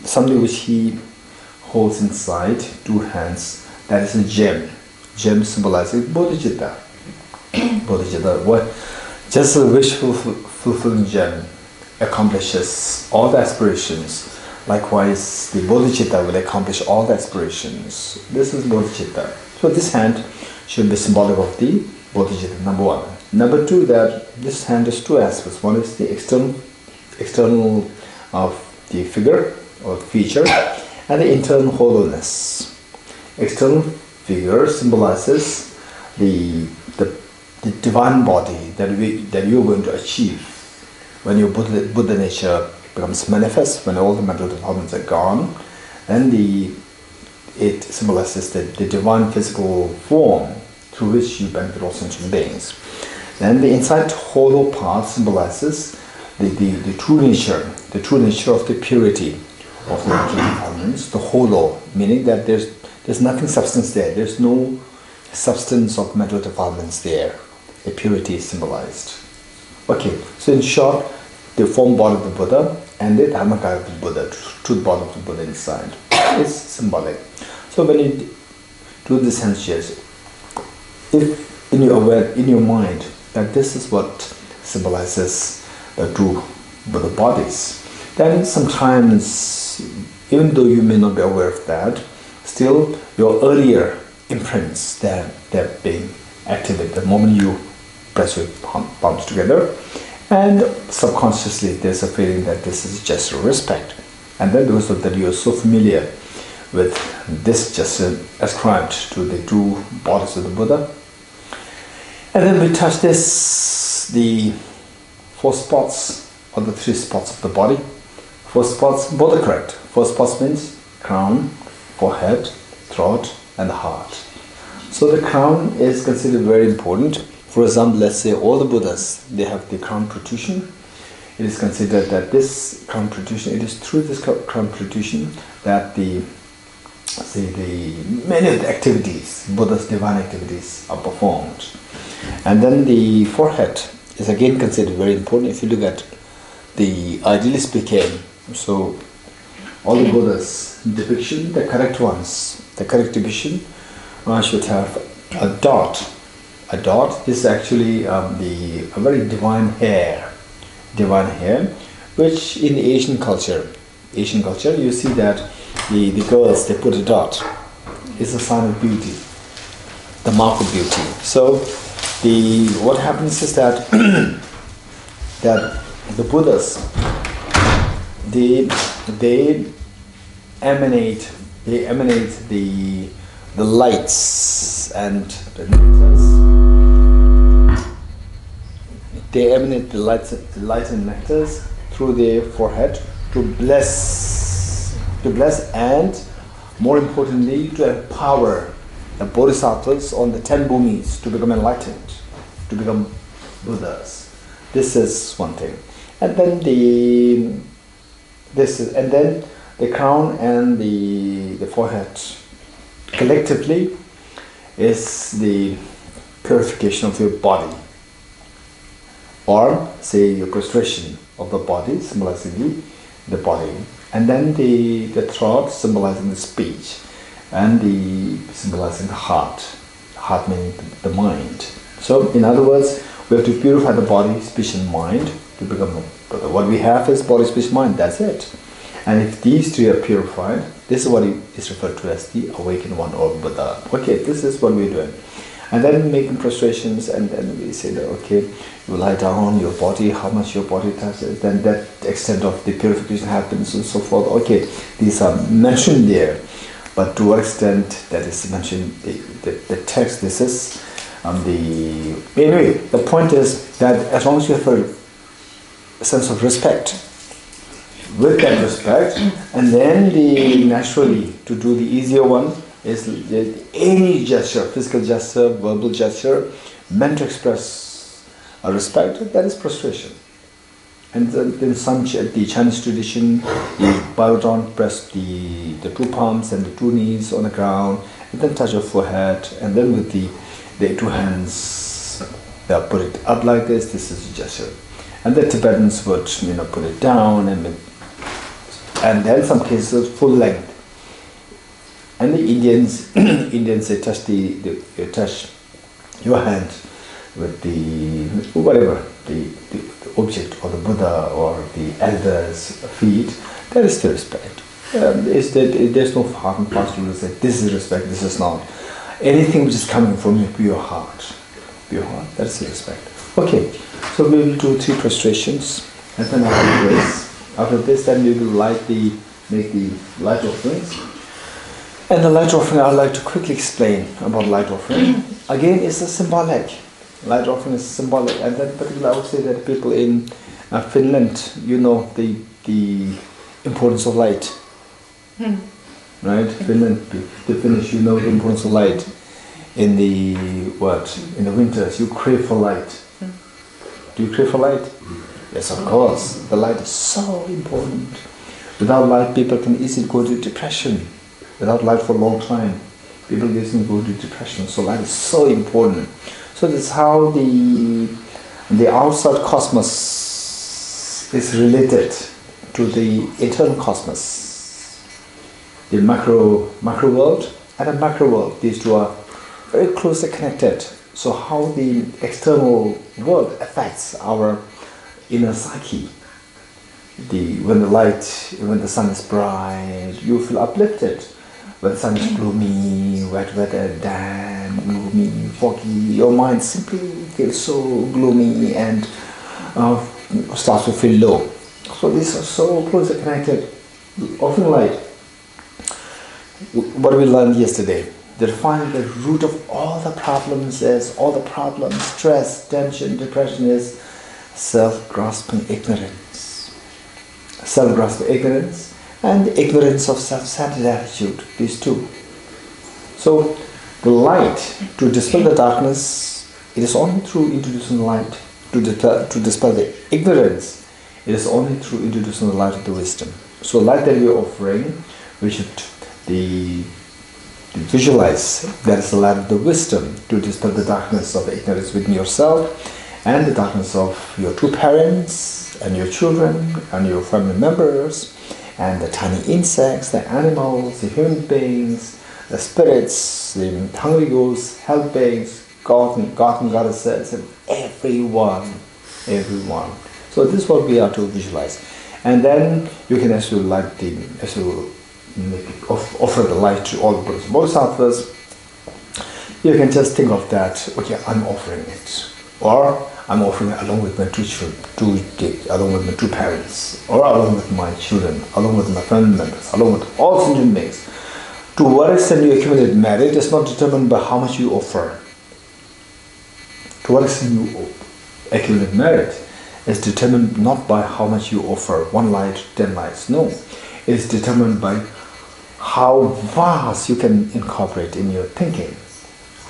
something which he holds inside, two hands. That is a gem. Gem symbolizing Bodhicitta. Bodhicitta, what? Just a wish fulfilling gem accomplishes all the aspirations. Likewise, the Bodhicitta will accomplish all the aspirations. This is Bodhicitta. So this hand should be symbolic of the Bodhicitta, number one. Number two, that this hand has two aspects. One is the external of the figure or feature, and the internal hollowness. External figure symbolizes the divine body that you're going to achieve when your Buddha nature becomes manifest, when all the mental developments are gone. Then it symbolizes the divine physical form through which you benefit all sentient beings. Then the inside hollow part symbolizes the true nature of the purity of the mental developments, the hollow, meaning that there's nothing substance there, there's no substance of mental developments there. The purity is symbolized. Okay, so in short, the form body of the Buddha and the Dharmakaya of the Buddha, truth body of the Buddha inside, is symbolic. So when you do this hand gesture, if in your mind that this is what symbolizes the two Buddha bodies, then sometimes, even though you may not be aware of that, still your earlier imprints, they're being activated the moment you press your palms together, and subconsciously there's a feeling that this is a gesture of respect, and then because of that you are so familiar with this gesture ascribed to the two bodies of the Buddha. And then we touch the four spots or the three spots of the body. Four spots, both are correct. Four spots means crown, forehead, throat, and the heart. So the crown is considered very important. For example, let's say all the Buddhas, they have the crown protrusion. It is considered that this crown protrusion, it is through this crown protrusion that many of the activities, Buddha's divine activities, are performed. And then the forehead is again considered very important. If you look at the, ideally speaking, so all the Buddha's depiction, the correct ones, the correct depiction should have a dot. A dot is actually a very divine hair, which in the Asian culture you see that the girls, they put a dot. It's a sign of beauty, the mark of beauty. So what happens is that that the Buddhas, they emanate the lights and the nectars. They emanate the lights and nectars through their forehead to bless, and more importantly to empower the bodhisattvas on the 10 bhumis to become enlightened, to become Buddhas. This is one thing. And then the crown and the forehead collectively is the purification of your body, or say your prostration of the body, symbolizing the body, and then the throat symbolizing the speech, and symbolizing the heart meaning the mind. So in other words, we have to purify the body, speech and mind to become a Buddha. What we have is body, speech, mind, that's it. And if these three are purified, this is what is referred to as the awakened one or Buddha. Okay, this is what we're doing. And then making prostrations, and then we say that, okay, you lie down, your body, how much your body touches, then that extent of the purification happens and so forth. Okay, these are mentioned there, but to what extent that is mentioned, the text, this is anyway, the point is that as long as you have a sense of respect, with that respect, and then naturally to do the easier one is any gesture, physical gesture, verbal gesture, meant to express a respect, that is prostration. And then the Chinese tradition, you bow down, press the two palms and the two knees on the ground, and then touch your forehead, and then with the two hands, they'll put it up like this. This is a gesture. And the Tibetans would, put it down and and then some cases full length. And the Indians, they touch they touch your hand with the whatever the object or the Buddha or the elders' feet. That is the respect. There's no hard and fast rule to say this is respect, this is not. Anything which is coming from your pure heart, that's the respect. Okay, so we will do 3 prostrations, and then after this, then we will make the light offerings. And the light offering, I'd like to quickly explain about light offering. Again, it's a symbolic. Light offering is symbolic, and then particularly I would say that people in Finland, you know the importance of light. Right? Finland, the Finnish, you know the importance of light. In the winters, you crave for light. Do you crave for light? Yes, of course. The light is so important. Without light, people can easily go to depression. Without light for a long time, people can easily go to depression. So light is so important. So that's how the outside cosmos is related to the internal cosmos. The macro world and the macro world, these two are very closely connected. So how the external world affects our inner psyche. When the sun is bright, you feel uplifted. When the sun is gloomy, wet weather, damp, gloomy, foggy, your mind simply feels so gloomy and starts to feel low. So these are so closely connected. Often light. What we learned yesterday, they find the root of all the problems, stress, tension, depression is self-grasping ignorance. Self-grasping ignorance and the ignorance of self-centered attitude, these two. So the light, to dispel the darkness, it is only through introducing light. To dispel the ignorance, it is only through introducing the light of the wisdom. So light that we are offering, we should visualize that is the light of the wisdom to dispel the darkness of ignorance within yourself and the darkness of your 2 parents and your children and your family members and the tiny insects, the animals, the human beings, the spirits, the hungry ghosts, hell beings, God and goddesses, and everyone. So this is what we are to visualize. And then you can actually offer the light to all the Buddhas and Bodhisattvas. You can just think of that, okay, I'm offering it. Or I'm offering it along with my 2 children, along with my 2 parents, or along with my children, along with my family members, along with all sentient beings. To what extent you accumulate merit is not determined by how much you offer. To what extent you accumulate merit is determined not by how much you offer, 1 light, 10 lights. No, it is determined by how vast you can incorporate in your thinking,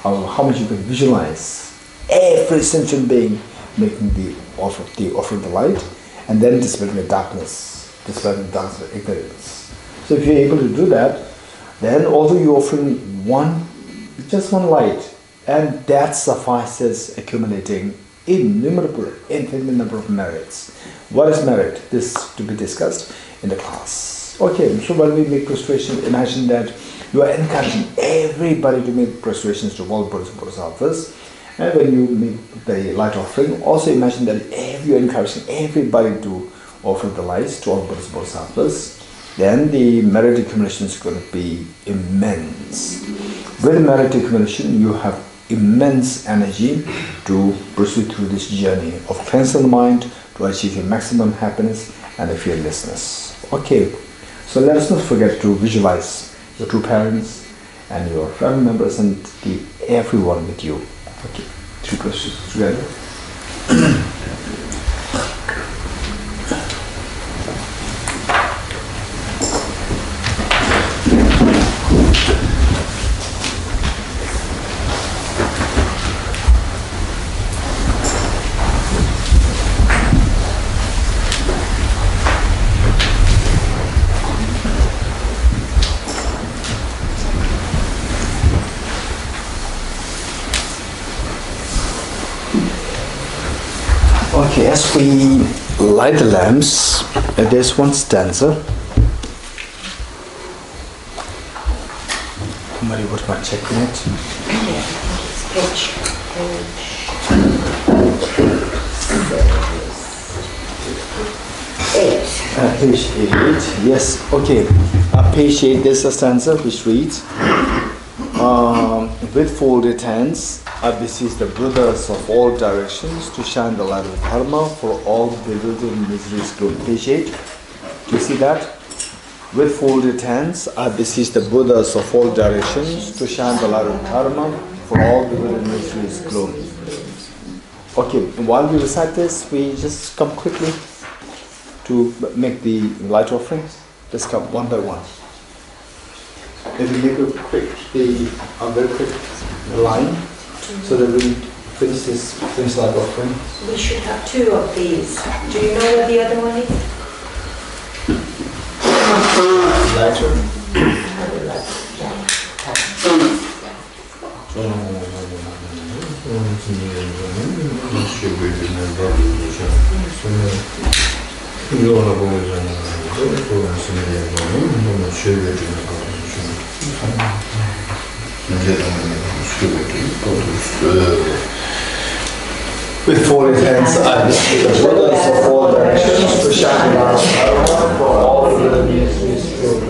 how much you can visualize every sentient being making the offer of the light, and then dispelling the darkness of ignorance. So if you're able to do that, then although you're offering just one light, and that suffices accumulating infinite number of merits. What is merit? This to be discussed in the class. Okay, so when we make prostration, imagine that you are encouraging everybody to make prostrations to all Buddhas and Bodhisattvas. And when you make the light offering, also imagine that you are encouraging everybody to offer the lights to all Buddhas and Bodhisattvas. Then the merit accumulation is going to be immense. With merit accumulation, you have immense energy to proceed through this journey of cleansing the mind to achieve your maximum happiness and the fearlessness. Okay, so let us not forget to visualize your 2 parents and your family members and everyone with you. Okay, 3 questions together. Okay, as we light the lamps, there's one stanza Somebody put my check in it. Page 8. Yes, okay. Page 8, there's a stanza which reads, with folded hands, I beseech the Buddhas of all directions to shine the light of Dharma for all bewildered miseries gloom. Page 8. Do you see that? With folded hands, I beseech the Buddhas of all directions to shine the light of Dharma for all bewildered miseries gloom. Okay, while we recite this, we just come quickly to make the light offerings. Let's come one by one. Let me make a very quick line so that we finish light offering. We should have 2 of these. Do you know where the other one is? Lighter. With folded hands, I beseech the Buddhas of all directions to shine the light of Dharma for all the miseries gloom.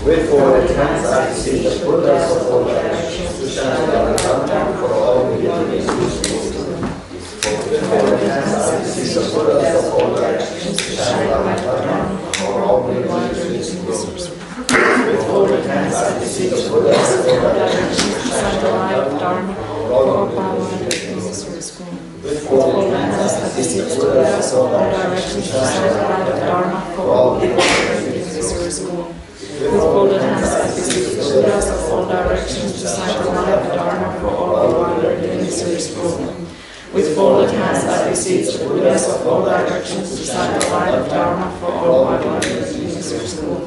With folded hands, I beseech the Buddhas of all directions to shine the light of Dharma for all the miseries gloom. With folded hands, I beseech the Buddhas of all directions to shine the light of Dharma for all the miseries gloom. With folded hands, I beseech the Buddhas of all directions to shine the light of Dharma for all the miseries gloom. With folded hands, I beseech the Buddhas of all directions to shine the light of Dharma for all the miseries gloom. With folded hands, I beseech the Buddhas of all directions to shine the light of Dharma for all bewildered miseries gloom. With folded hands, I beseech the Buddhas of all directions to shine the light of Dharma for all bewildered miseries gloom. With folded hands, I beseech the Buddhas of all directions to shine the light of Dharma for all bewildered miseries gloom.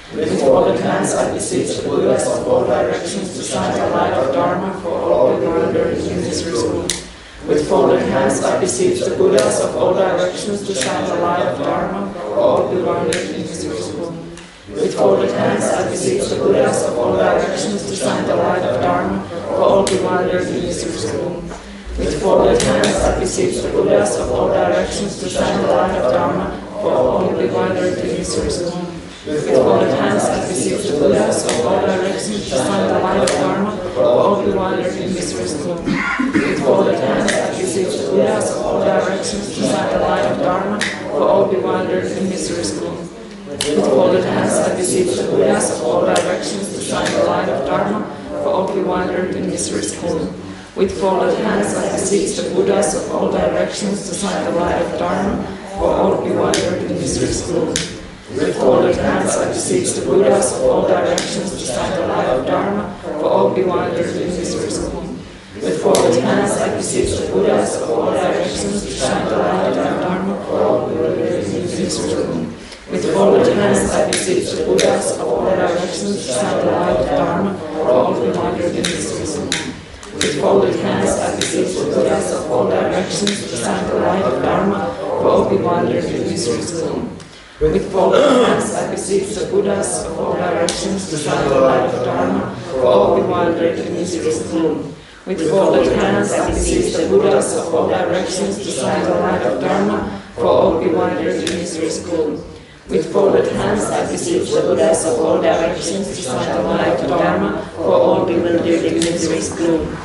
With folded hands, I beseech the Buddhas of all directions to shine the light of Dharma for all bewildered miseries gloom. With folded hands, I beseech the Buddhas of all directions to shine the light of Dharma for all bewildered miseries gloom. With folded hands, I beseech the Buddhas of all directions to shine the light of Dharma for all bewildered miseries gloom. With folded hands, I beseech the Buddhas of all directions to shine the light of Dharma for all bewildered miseries gloom. With folded hands, I beseech the Buddhas of all directions to shine the light of Dharma for all bewildered miseries gloom. With folded hands, I beseech the Buddhas of all directions to shine the light of Dharma for all bewildered miseries gloom. With folded hands, I beseech the Buddhas of all directions to shine the light of Dharma for all bewildered miseries gloom. With folded hands, I beseech the Buddhas of all directions to shine the light of Dharma for all bewildered miseries gloom. With folded hands, I beseech the Buddhas of all directions to shine the light of Dharma for all bewildered miseries gloom. With folded hands, I beseech the Buddhas of all directions to shine the light of Dharma for all bewildered miseries gloom. With folded hands, I beseech the Buddhas of all directions to shine the light of Dharma for all bewildered miseries gloom. With folded hands, I beseech the Buddhas of all directions to shine the light of Dharma for all bewildered miseries gloom. With folded hands, I beseech the Buddhas of all directions to shine the light of Dharma for all bewildered miseries gloom. With folded hands, I beseech the Buddhas of all directions to shine the light of Dharma for all bewildered miseries gloom.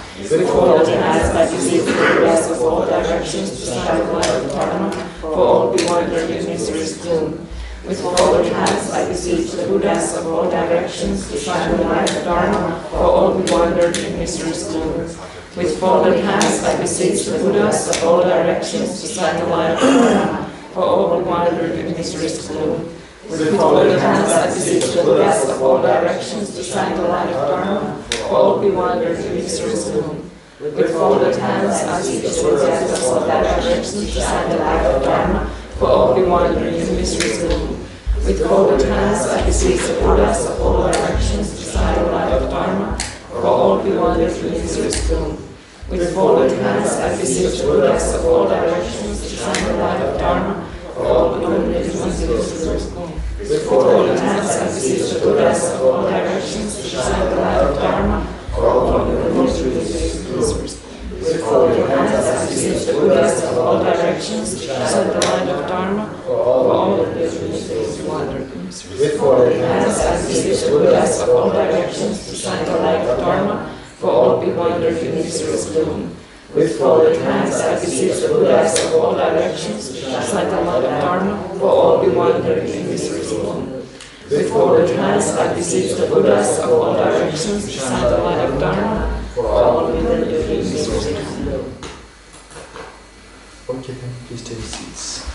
With folded hands, I beseech the Buddhas of all directions to shine the light of Dharma for all bewildered miseries gloom. With folded hands, I beseech the Buddhas of all directions to shine the light of Dharma for all bewildered miseries gloom. With folded hands, I beseech the Buddhas of all directions to shine the light of Dharma for all bewildered miseries gloom. With folded hands, I beseech the Buddhas of all directions to shine the light of Dharma for all bewildered miseries gloom. With folded hands, I beseech the Buddhas of all directions to shine the light of Dharma for all bewildered miseries gloom. With folded hands, I beseech the Buddhas of all directions to shine the light of Dharma for all bewildered miseries gloom. With folded hands, I beseech the Buddhas of all directions to shine the light of Dharma for all bewildered miseries gloom. With folded hands, I beseech the Buddhas of all directions to shine the light of Dharma light of Dharma, for all of the wandered in misery. With folded hands, I beseech the Buddhas of all directions to shine the light of Dharma, for all be wandered in misery's gloom. With folded hands, I beseech the Buddhas of all directions to shine the light of Dharma, for all be wandered in misery's gloom. With folded hands, I beseech the Buddhas of all directions to shine the light of Dharma, for all be wandered in misery's gloom. Okay, then please take seats.